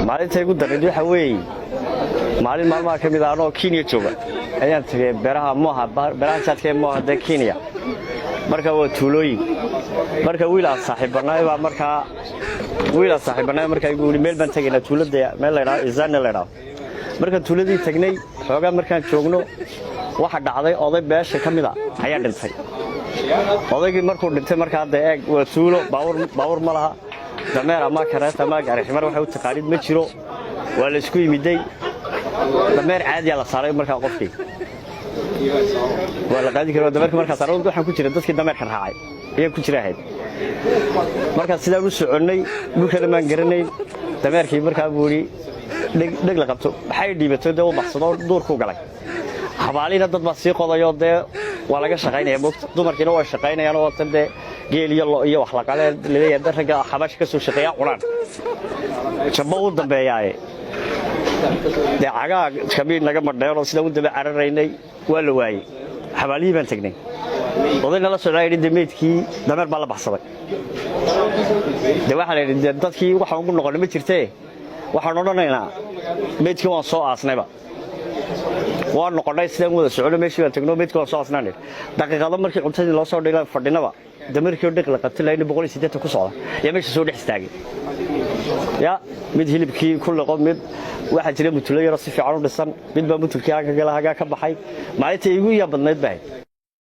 maalinta ugu dareed waxa weey maalin maalmaha kamid ah oo Kenya jooga ayaan tagay beeraha mooha beeraha jaadka mooha de Kenya marka waa tuulooyin marka wiil saaxiibanaay baa marka igu meel baan tagay tuulada meel la yiraahdo Izana la yiraahdo marka tuuladii tagnay xoogaa markaan joogno waxa dhacday oday beesha kamid ah ayaa dhintay odaygii markuu dhintay marka hadda eeg waa tuulo baawur ma laha dameer ama kareeta ma gaarix mar waxa uu taqaanid ma jiro waa la isku yimiday dameer caadi ah la saaray marka qofkii wala qaadi karo dameerka marka saaray waxaan ku jira dadkii dameerka raacay iyo ku jira ahayd marka sidaa u soconay dhulkana ma garanay dameerkii marka buuri dhig la qabto waxay dhiibatay dad baxsado duurku galay xabaalina dad baa sii qodayo de waa laga shaqeynaya dumarkiina way shaqeynayaan oo tan de geel iyo wax la qale leeyahay raga xabash ka soo shaqeeya quraan jabba u dambeeyay de caga kabiin naga madheero sida u daba cararaynay waa la waayay xabaalihi baan tagnay odayna la socday meedkii dameer baa la baxsaday de waxa la yiri dadkii waxa ugu noqon ma jirtee waxaan odhanaynaa meedkii waan soo aasnayba waan noqonay sidaan wada socdo meeshii aan tagno meedkii waan soo aasnay daqiiqado markii cuntadii loo soo dhigay fadhinaba dameerkii dhig la qabtay 280 ku socda yaa meesha soo dhex istaagay ya mid hilibkii kullu qof mid waxa jira mutulay yar si fiican u dhisan mid baa mutulkii ka baxay maalintii igu yaa badnayd baa